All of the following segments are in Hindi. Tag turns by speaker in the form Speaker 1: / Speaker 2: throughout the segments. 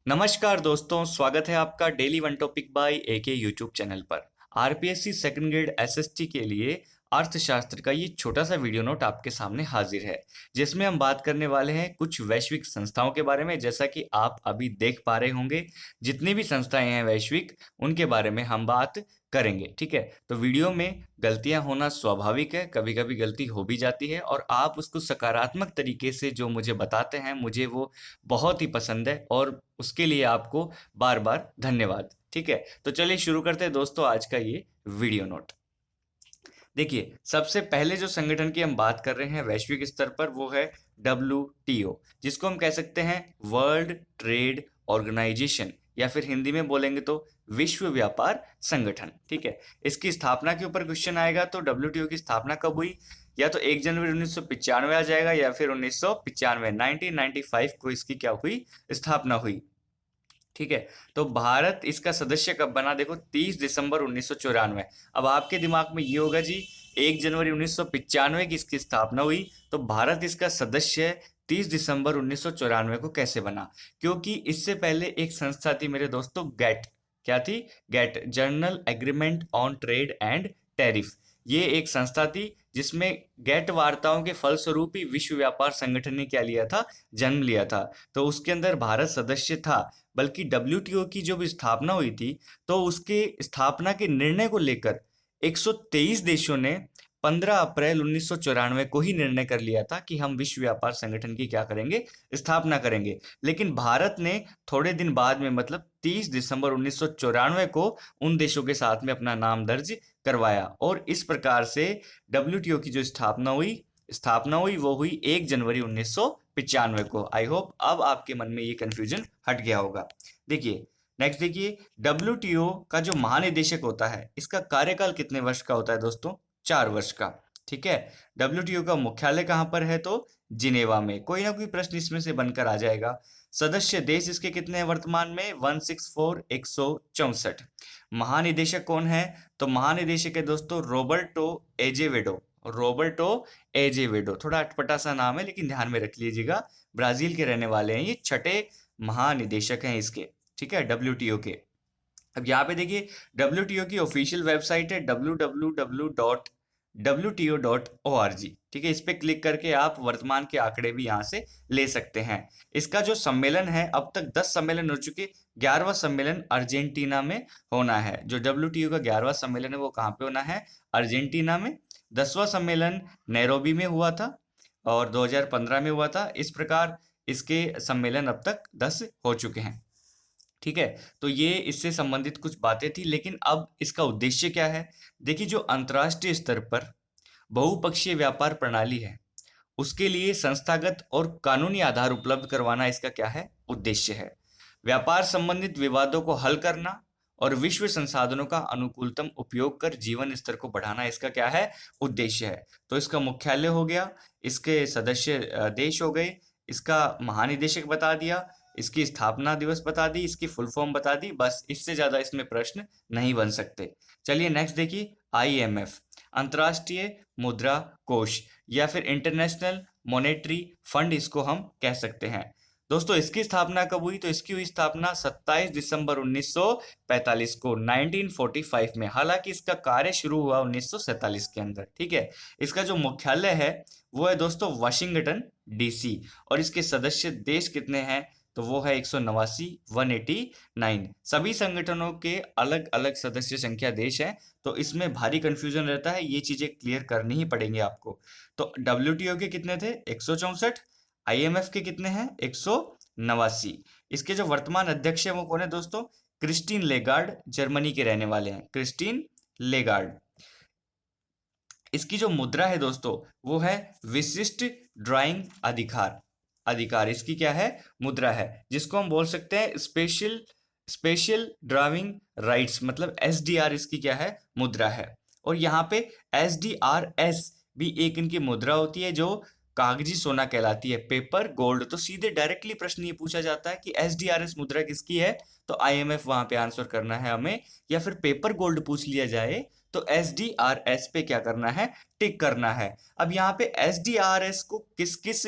Speaker 1: नमस्कार दोस्तों, स्वागत है आपका daily one topic by AK YouTube channel पर। आरपीएससी सेकंड ग्रेड एसएसटी के लिए अर्थशास्त्र का ये छोटा सा वीडियो नोट आपके सामने हाजिर है, जिसमें हम बात करने वाले हैं कुछ वैश्विक संस्थाओं के बारे में। जैसा कि आप अभी देख पा रहे होंगे, जितनी भी संस्थाएं हैं वैश्विक, उनके बारे में हम बात करेंगे। ठीक है, तो वीडियो में गलतियां होना स्वाभाविक है, कभी कभी गलती हो भी जाती है, और आप उसको सकारात्मक तरीके से जो मुझे बताते हैं, मुझे वो बहुत ही पसंद है, और उसके लिए आपको बार बार धन्यवाद। ठीक है, तो चलिए शुरू करते हैं दोस्तों आज का ये वीडियो नोट। देखिए, सबसे पहले जो संगठन की हम बात कर रहे हैं वैश्विक स्तर पर, वो है WTO, जिसको हम कह सकते हैं वर्ल्ड ट्रेड ऑर्गेनाइजेशन, या फिर हिंदी में बोलेंगे तो विश्व व्यापार संगठन। ठीक है, इसकी स्थापना के ऊपर क्वेश्चन आएगा, तो WTO की स्थापना कब हुई? या तो 1 जनवरी 1995 आ जाएगा, या फिर 1995 1995 को इसकी क्या हुई, स्थापना हुई। ठीक है, तो भारत इसका सदस्य कब बना? देखो, 30 दिसंबर 1994। अब आपके दिमाग में ये होगा जी, 1 जनवरी 1995 की इसकी स्थापना हुई, तो भारत इसका सदस्य 30 दिसंबर 1994 को कैसे बना? क्योंकि इससे पहले एक संस्था थी मेरे दोस्तों, गैट। क्या थी? GATT, general agreement on trade and tariff. ये एक संस्था थी जिसमें गैट वार्ताओं के फलस्वरूप ही विश्व व्यापार संगठन ने क्या लिया था? जन्म लिया था। तो उसके अंदर भारत सदस्य था। बल्कि WTO की जब स्थापना हुई थी, तो उसके स्थापना के निर्णय को लेकर 123 देशों ने 15 अप्रैल 1994 को ही निर्णय कर लिया था कि हम विश्व व्यापार संगठन की क्या करेंगे? स्थापना करेंगे। लेकिन भारत ने थोड़े दिन बाद में, मतलब 30 दिसंबर 1994 को उन देशों के साथ में अपना नाम दर्ज करवाया, और इस प्रकार से WTO की जो स्थापना हुई वो हुई 1 जनवरी 1995 को। आई होप अब आपके मन में ये कंफ्यूजन हट गया होगा। देखिए, नेक्स्ट देखिए, WTO का जो महानिदेशक होता है, इसका कार्यकाल कितने वर्ष का होता है दोस्तों? 4 वर्ष का। ठीक है, WTO का मुख्यालय कहाँ पर है? तो जिनेवा में। कोई ना कोई प्रश्न इसमें से बनकर आ जाएगा। सदस्य देश इसके कितने हैं वर्तमान में? 164, 164। महानिदेशक कौन है? तो महानिदेशक है दोस्तों रोबर्टो एजेवेडो। रोबर्टो एजेवेडो, थोड़ा अटपटा सा नाम है, लेकिन ध्यान में रख लीजिएगा, ब्राजील के रहने वाले हैं। ये छठे महानिदेशक हैं इसके। ठीक है, WTO के। अब यहाँ पे देखिए, WTO की ऑफिशियल वेबसाइट है www.wto.org। ठीक है, इस पे क्लिक करके आप वर्तमान के आंकड़े भी यहाँ से ले सकते हैं। इसका जो सम्मेलन है, अब तक 10 सम्मेलन हो चुके। 11वां सम्मेलन अर्जेंटीना में होना है। जो WTO का 11वां सम्मेलन है वो कहाँ पे होना है? अर्जेंटीना में। 10वां सम्मेलन नैरोबी में हुआ था, और 2015 में हुआ था। इस प्रकार इसके सम्मेलन अब तक 10 हो चुके हैं। ठीक है, तो ये इससे संबंधित कुछ बातें थी, लेकिन अब इसका उद्देश्य क्या है? देखिए, जो अंतर्राष्ट्रीय स्तर पर बहुपक्षीय व्यापार प्रणाली है, उसके लिए संस्थागत और कानूनी आधार उपलब्ध करवाना इसका क्या है? उद्देश्य है। व्यापार संबंधित विवादों को हल करना और विश्व संसाधनों का अनुकूलतम उपयोग कर जीवन स्तर को बढ़ाना इसका क्या है? उद्देश्य है। तो इसका मुख्यालय हो गया, इसके सदस्य देश हो गए, इसका महानिदेशक बता दिया, इसकी स्थापना दिवस बता दी, इसकी फुल फॉर्म बता दी, बस। इससे ज्यादा इसमें प्रश्न नहीं बन सकते। चलिए नेक्स्ट देखिए, IMF, अंतर्राष्ट्रीय मुद्रा कोष, या फिर इंटरनेशनल मॉनेटरी फंड इसको हम कह सकते हैं। दोस्तों, इसकी स्थापना कब हुई? तो इसकी हुई स्थापना 27 दिसंबर 1945 को, 1945 में। हालांकि इसका कार्य शुरू हुआ 1947 के अंदर। ठीक है, इसका जो मुख्यालय है वो है दोस्तों वाशिंगटन DC, और इसके सदस्य देश कितने हैं? तो वो है 189, 189। सभी संगठनों के अलग अलग सदस्य संख्या देश है, तो इसमें भारी कंफ्यूजन रहता है, ये चीजें क्लियर करनी ही पड़ेंगी आपको। तो WTO के कितने थे? 164। IMF के कितने हैं? 189। इसके जो वर्तमान अध्यक्ष है वो कौन है दोस्तों? क्रिस्टीन लेगार्ड, जर्मनी के रहने वाले हैं, क्रिस्टीन लेगार्ड। इसकी जो मुद्रा है दोस्तों, वो है विशिष्ट ड्राइंग अधिकार इसकी क्या है? मुद्रा है, जिसको हम बोल सकते हैं स्पेशल स्पेशल ड्राइविंग राइट्स, मतलब SDR इसकी क्या है? मुद्रा है। और यहाँ पे SDRS भी एक इनकी मुद्रा होती है, जो कागजी सोना कहलाती है, पेपर गोल्ड। तो सीधे डायरेक्टली प्रश्न ये पूछा जाता है कि SDRS मुद्रा किसकी है? तो IMF वहां पे आंसर करना है हमें। या फिर पेपर गोल्ड पूछ लिया जाए तो SDRS पे क्या करना है? टिक करना है। अब यहाँ पे SDRS को किस किस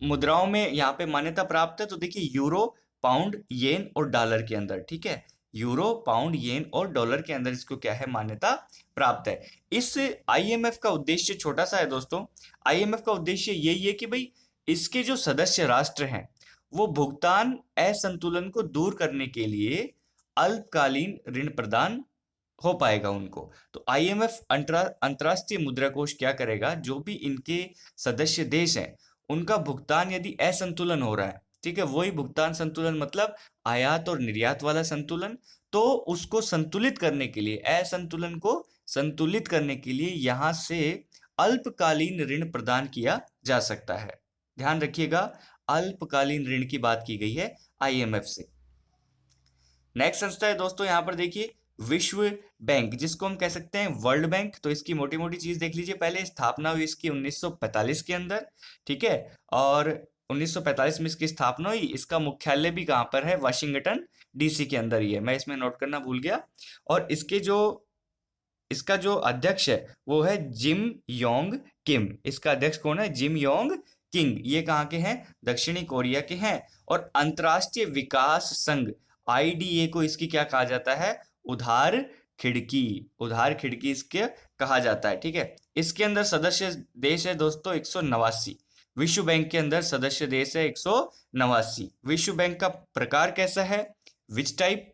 Speaker 1: मुद्राओं में यहाँ पे मान्यता प्राप्त है? तो देखिए, यूरो पाउंड, येन और डॉलर के अंदर, ठीक है। यूरो, पाउंड, येन और डॉलर के अंदर इसको क्या है, मान्यता प्राप्त है। इस आईएमएफ का उद्देश्य छोटा सा है दोस्तों। आईएमएफ का उद्देश्य यही है कि भाई इसके जो सदस्य राष्ट्र हैं वो भुगतान असंतुलन को दूर करने के लिए अल्पकालीन ऋण प्रदान हो पाएगा उनको। तो आईएमएफ अंतर्राष्ट्रीय मुद्रा कोष क्या करेगा, जो भी इनके सदस्य देश हैं उनका भुगतान यदि असंतुलन हो रहा है, ठीक है, वही भुगतान संतुलन मतलब आयात और निर्यात वाला संतुलन, तो उसको संतुलित करने के लिए, असंतुलन को संतुलित करने के लिए यहां से अल्पकालीन ऋण प्रदान किया जा सकता है। ध्यान रखिएगा, अल्पकालीन ऋण की बात की गई है आईएमएफ से। नेक्स्ट संस्था है दोस्तों, यहां पर देखिए विश्व बैंक, जिसको हम कह सकते हैं वर्ल्ड बैंक। तो इसकी मोटी मोटी चीज देख लीजिए। पहले स्थापना हुई इसकी 1945 के अंदर, ठीक है, और 1945 में इसकी स्थापना हुई। इसका मुख्यालय भी कहाँ पर है, वाशिंगटन डीसी के अंदर ही है, मैं इसमें नोट करना भूल गया। और इसका जो अध्यक्ष है वो है जिम योंग किम। इसका अध्यक्ष कौन है, जिम योंग किंग। ये कहाँ के हैं, दक्षिणी कोरिया के हैं। और अंतर्राष्ट्रीय विकास संघ आईडीए को इसकी क्या कहा जाता है, उधार खिड़की। उधार खिड़की इसके कहा जाता है, ठीक है। इसके अंदर सदस्य देश है दोस्तों 189। विश्व बैंक के अंदर सदस्य देश है 189। विश्व बैंक का प्रकार कैसा है, विच टाइप,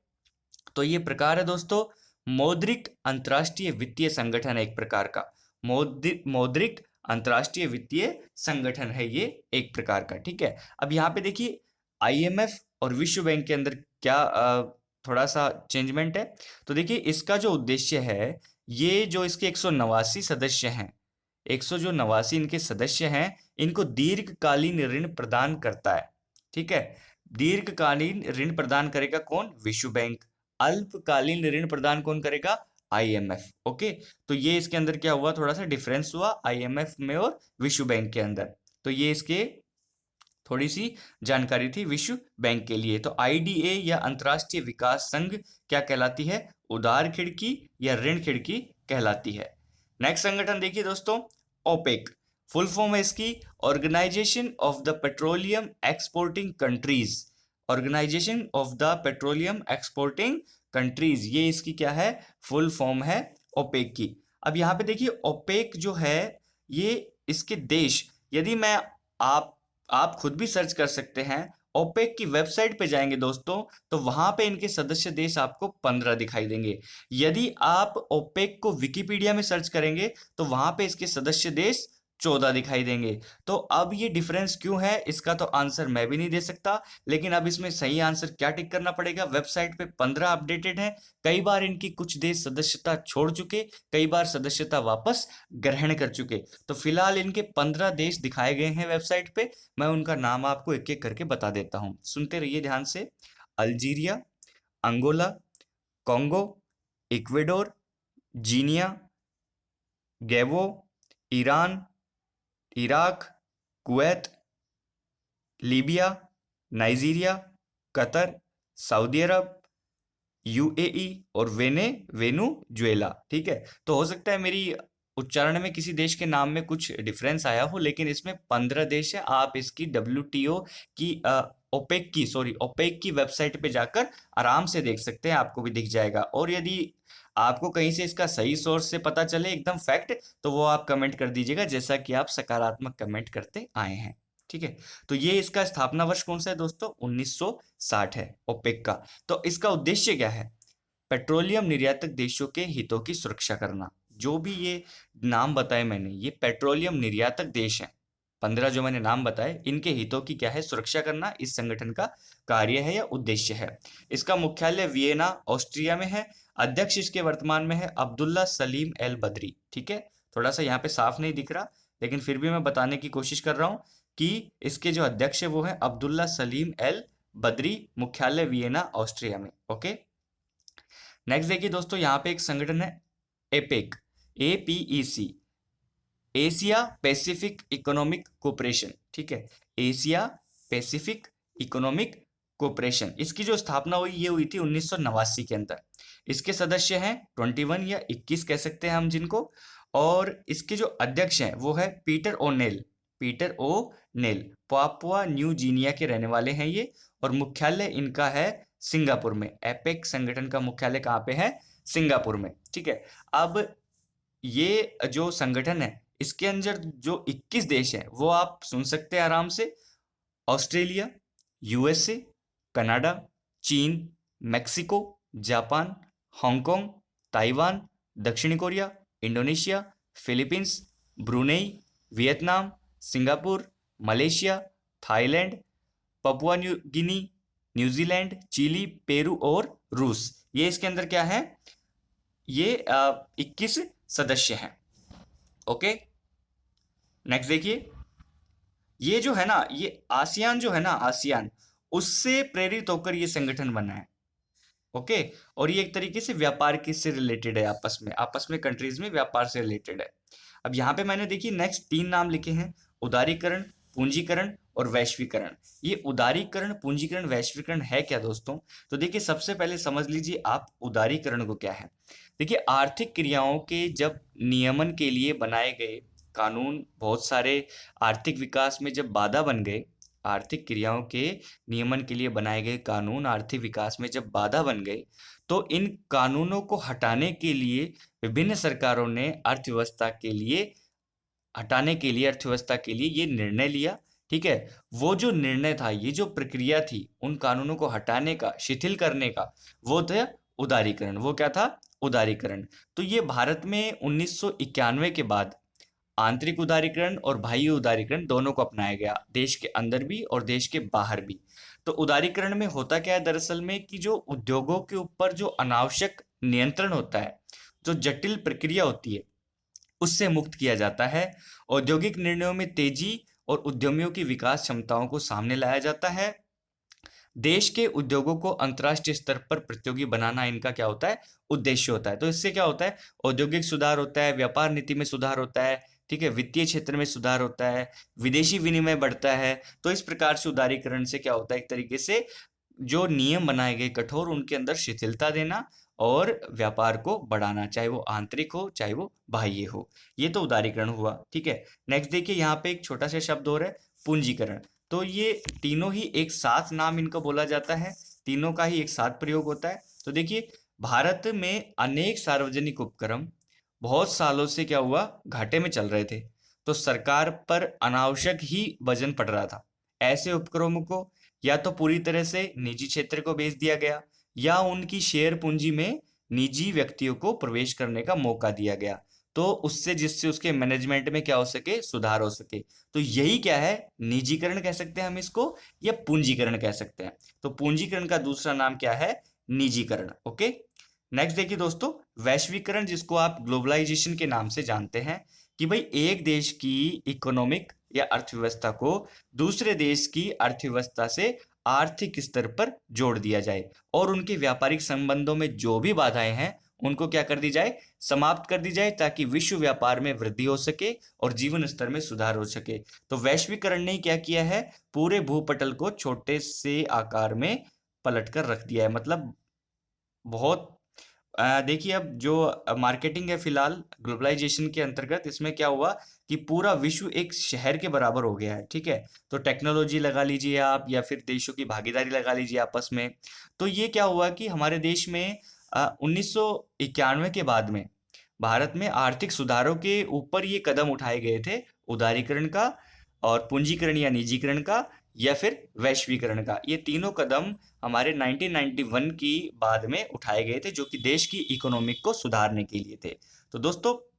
Speaker 1: तो ये प्रकार है दोस्तों मौद्रिक अंतर्राष्ट्रीय वित्तीय संगठन है, एक प्रकार का मौद्रिक अंतर्राष्ट्रीय वित्तीय संगठन है ये एक प्रकार का, ठीक है। अब यहाँ पे देखिए आईएमएफ और विश्व बैंक के अंदर क्या थोड़ा सा चेंजमेंट है। तो देखिए इसका जो उद्देश्य है, ये जो इसके 189 सदस्य हैं, 189 इनके सदस्य हैं, इनको दीर्घकालीन ऋण प्रदान करता है, ठीक है। दीर्घकालीन ऋण प्रदान करेगा कौन, विश्व बैंक। अल्पकालीन ऋण प्रदान कौन करेगा, आईएमएफ। ओके, तो ये इसके अंदर क्या हुआ, थोड़ा सा डिफरेंस हुआ आईएमएफ में और विश्व बैंक के अंदर। तो ये इसके थोड़ी सी जानकारी थी विश्व बैंक के लिए। तो आईडीए या अंतर्राष्ट्रीय विकास संघ क्या कहलाती है, उधार खिड़की या ऋण खिड़की कहलाती है। नेक्स्ट संगठन देखिए दोस्तों, ओपेक। फुल फॉर्म है इसकी organization of the petroleum exporting countries. Organization of the petroleum exporting countries, ये इसकी क्या है, फुल फॉर्म है ओपेक की। अब यहाँ पे देखिए ओपेक जो है ये इसके देश, यदि मैं आप खुद भी सर्च कर सकते हैं, ओपेक की वेबसाइट पे जाएंगे दोस्तों, तो वहां पे इनके सदस्य देश आपको 15 दिखाई देंगे। यदि आप ओपेक को विकिपीडिया में सर्च करेंगे तो वहां पे इसके सदस्य देश 14 दिखाई देंगे। तो अब ये डिफरेंस क्यों है, इसका तो आंसर मैं भी नहीं दे सकता, लेकिन अब इसमें सही आंसर क्या टिक करना पड़ेगा, वेबसाइट पे 15 अपडेटेड है। कई बार इनकी कुछ देश सदस्यता छोड़ चुके, कई बार सदस्यता वापस ग्रहण कर चुके। तो फिलहाल इनके 15 देश दिखाए गए हैं वेबसाइट पे। मैं उनका नाम आपको एक एक करके बता देता हूँ, सुनते रहिए ध्यान से। Algeria, Angola, Congo, Ecuador, Guinea, Gabon, Iran, Iraq, Kuwait, Libya, Nigeria, Qatar, Saudi Arab, UAE और वेनेजुएला, ठीक है। तो हो सकता है मेरी उच्चारण में किसी देश के नाम में कुछ डिफरेंस आया हो, लेकिन इसमें 15 देश है। आप इसकी डब्ल्यूटीओ की ओपेक की वेबसाइट पे जाकर आराम से देख सकते हैं, आपको भी दिख जाएगा। और यदि आपको कहीं से इसका सही सोर्स से पता चले एकदम फैक्ट, तो वो आप कमेंट कर दीजिएगा, जैसा कि आप सकारात्मक कमेंट करते आए हैं, ठीक है। तो ये इसका स्थापना वर्ष कौन सा है दोस्तों, 1960 है ओपेक का। तो इसका उद्देश्य क्या है, पेट्रोलियम निर्यातक देशों के हितों की सुरक्षा करना। जो भी ये नाम बताए मैंने, ये पेट्रोलियम निर्यातक देश हैं, 15 जो मैंने नाम बताए, इनके हितों की क्या है, सुरक्षा करना इस संगठन का कार्य है या उद्देश्य है। इसका मुख्यालय वियना ऑस्ट्रिया में है। अध्यक्ष इसके वर्तमान में है अब्दुल्ला सलीम एल बदरी, ठीक है। थोड़ा सा यहाँ पे साफ नहीं दिख रहा, लेकिन फिर भी मैं बताने की कोशिश कर रहा हूँ कि इसके जो अध्यक्ष है वो है अब्दुल्ला सलीम एल बदरी, मुख्यालय वियना ऑस्ट्रिया में। ओके, नेक्स्ट देखिए दोस्तों, यहाँ पे एक संगठन है APEC, APEC, Asia Pacific economic cooperation, ठीक है। एशिया पैसिफिक इकोनॉमिक कोऑपरेशन, इसकी जो स्थापना हुई ये हुई थी 1989 के अंदर। इसके सदस्य हैं 21 या 21 कह सकते हैं हम जिनको। और इसके जो अध्यक्ष हैं वो है पीटर ओनेल। पीटर ओ नेल, पापुआ न्यू गिनिया के रहने वाले हैं ये, और मुख्यालय इनका है सिंगापुर में। एपेक संगठन का मुख्यालय कहाँ पे है? सिंगापुर में। ठीक है, अब ये जो संगठन है इसके अंदर जो 21 देश हैं वो आप सुन सकते हैं आराम से। ऑस्ट्रेलिया, यूएसए, कनाडा, चीन, मेक्सिको, जापान, हांगकांग, ताइवान, दक्षिण Korea, Indonesia, Philippines, Brunei, Vietnam, Singapore, Malaysia, Thailand, Papua New Guinea, New Zealand, Chile, Peru और रूस। ये इसके अंदर क्या है? ये 21 सदस्य हैं। ओके, नेक्स्ट देखिए, ये जो है ना, ये आसियान जो है ना, आसियान, उससे प्रेरित होकर ये संगठन बना है। ओके, और ये एक तरीके से व्यापार किससे रिलेटेड है? आपस में कंट्रीज में व्यापार से रिलेटेड है। अब यहाँ पे मैंने देखिए नेक्स्ट 3 नाम लिखे हैं, उदारीकरण, पूंजीकरण और वैश्वीकरण। ये उदारीकरण, पूंजीकरण, वैश्वीकरण है क्या दोस्तों? तो देखिए सबसे पहले समझ लीजिए आप उदारीकरण को क्या है। देखिए आर्थिक क्रियाओं के जब नियमन के लिए बनाए गए कानून बहुत सारे आर्थिक विकास में जब बाधा बन गए, आर्थिक क्रियाओं के नियमन के लिए बनाए गए कानून आर्थिक विकास में जब बाधा बन गए, तो इन कानूनों को हटाने के लिए विभिन्न सरकारों ने अर्थव्यवस्था के लिए ये निर्णय लिया। ठीक है, वो जो निर्णय था, ये जो प्रक्रिया थी उन कानूनों को हटाने का, शिथिल करने का, वो था उदारीकरण। वो क्या था? उदारीकरण। तो ये भारत में 1991 के बाद आंतरिक उदारीकरण और बाह्य उदारीकरण दोनों को अपनाया गया, देश के अंदर भी और देश के बाहर भी। तो उदारीकरण में होता क्या है दरअसल में, कि जो उद्योगों के ऊपर जो अनावश्यक नियंत्रण होता है, जो जटिल प्रक्रिया होती है, उससे मुक्त किया जाता है। औद्योगिक निर्णयों में तेजी और उद्यमियों की विकास क्षमताओं को सामने लाया जाता है। देश के उद्योगों को अंतर्राष्ट्रीय स्तर पर प्रतियोगी बनाना इनका क्या होता है? उद्देश्य होता है। तो इससे क्या होता है? औद्योगिक सुधार होता है, व्यापार नीति में सुधार होता है, ठीक है, वित्तीय क्षेत्र में सुधार होता है, विदेशी विनिमय बढ़ता है। तो इस प्रकार से उदारीकरण से क्या होता है? एक तरीके से जो नियम बनाए गए कठोर, उनके अंदर शिथिलता देना और व्यापार को बढ़ाना, चाहे वो आंतरिक हो चाहे वो बाह्य हो। ये तो उदारीकरण हुआ। ठीक है, नेक्स्ट देखिए, यहाँ पे एक छोटा सा शब्द और है, पूंजीकरण। तो ये तीनों ही एक साथ नाम इनको बोला जाता है, तीनों का ही एक साथ प्रयोग होता है। तो देखिए भारत में अनेक सार्वजनिक उपक्रम बहुत सालों से क्या हुआ? घाटे में चल रहे थे। तो सरकार पर अनावश्यक ही वजन पड़ रहा था। ऐसे उपक्रमों को या तो पूरी तरह से निजी क्षेत्र को बेच दिया गया, या उनकी शेयर पूंजी में निजी व्यक्तियों को प्रवेश करने का मौका दिया गया, तो उससे जिससे उसके मैनेजमेंट में क्या हो सके? सुधार हो सके। तो यही क्या है? निजीकरण कह सकते हैं हम इसको, या पूंजीकरण कह सकते हैं। तो पूंजीकरण का दूसरा नाम क्या है? निजीकरण। ओके, नेक्स्ट देखिए दोस्तों, वैश्वीकरण, जिसको आप ग्लोबलाइजेशन के नाम से जानते हैं, कि भाई एक देश की इकोनॉमिक या अर्थव्यवस्था को दूसरे देश की अर्थव्यवस्था से आर्थिक स्तर पर जोड़ दिया जाए, और उनके व्यापारिक संबंधों में जो भी बाधाएं हैं उनको क्या कर दी जाए? समाप्त कर दी जाए, ताकि विश्व व्यापार में वृद्धि हो सके और जीवन स्तर में सुधार हो सके। तो वैश्वीकरण ने क्या किया है? पूरे भूपटल को छोटे से आकार में पलट कर रख दिया है। मतलब बहुत देखिए, अब जो मार्केटिंग है फिलहाल ग्लोबलाइजेशन के अंतर्गत, इसमें क्या हुआ कि पूरा विश्व एक शहर के बराबर हो गया है। ठीक है, तो टेक्नोलॉजी लगा लीजिए आप, या फिर देशों की भागीदारी लगा लीजिए आपस में। तो ये क्या हुआ कि हमारे देश में 1991 के बाद में भारत में आर्थिक सुधारों के ऊपर ये कदम उठाए गए थे, उदारीकरण का और पूंजीकरण या निजीकरण का, या फिर वैश्वीकरण का। ये तीनों कदम हमारे 1991 की बाद में उठाए गए थे, जो कि देश की इकोनॉमिक को सुधारने के लिए थे। तो दोस्तों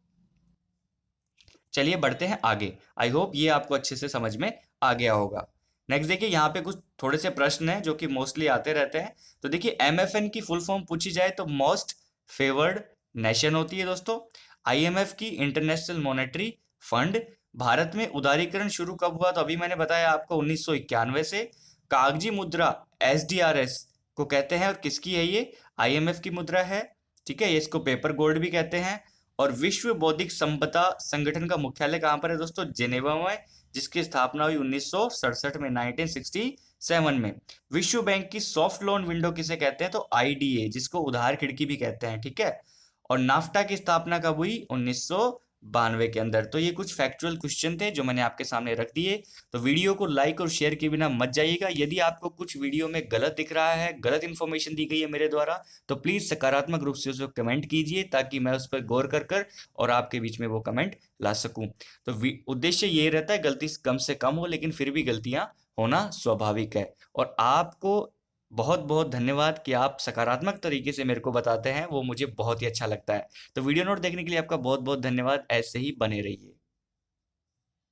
Speaker 1: चलिए बढ़ते हैं आगे। आई होप ये आपको अच्छे से समझ में आ गया होगा। नेक्स्ट देखिए, यहाँ पे कुछ थोड़े से प्रश्न हैं जो कि मोस्टली आते रहते हैं। तो देखिए एमएफएन की फुल फॉर्म पूछी जाए तो मोस्ट फेवर्ड नेशन होती है दोस्तों। आईएमएफ की इंटरनेशनल मॉनेटरी फंड। भारत में उदारीकरण शुरू कब हुआ? तो अभी मैंने बताया आपको 1991 से। कागजी मुद्रा एसडीआरएस को कहते हैं, और किसकी है ये? आईएमएफ की मुद्रा है। ठीक है, इसको पेपर गोल्ड भी कहते हैं। और विश्व बौद्धिक संपदा संगठन का मुख्यालय कहाँ पर है दोस्तों? जेनेवा में, जिसकी स्थापना हुई 1967 में, 1967 में। विश्व बैंक की सॉफ्ट लोन विंडो किसे कहते हैं? तो आईडीए, जिसको उधार खिड़की भी कहते हैं। ठीक है, और नाफ्टा की स्थापना कब हुई? 92 के अंदर। तो ये कुछ फैक्चुअल क्वेश्चन थे जो मैंने आपके सामने रख दिए। तो वीडियो को लाइक और शेयर के बिना मत जाइएगा। यदि आपको कुछ वीडियो में गलत दिख रहा है, गलत इन्फॉर्मेशन दी गई है मेरे द्वारा, तो प्लीज़ सकारात्मक रूप से उसको कमेंट कीजिए ताकि मैं उस पर गौर कर कर और आपके बीच में वो कमेंट ला सकूं। तो उद्देश्य ये रहता है गलती कम से कम हो, लेकिन फिर भी गलतियां होना स्वाभाविक है। और आपको बहुत बहुत धन्यवाद कि आप सकारात्मक तरीके से मेरे को बताते हैं, वो मुझे बहुत ही अच्छा लगता है। तो वीडियो नोट देखने के लिए आपका बहुत बहुत धन्यवाद। ऐसे ही बने रहिए।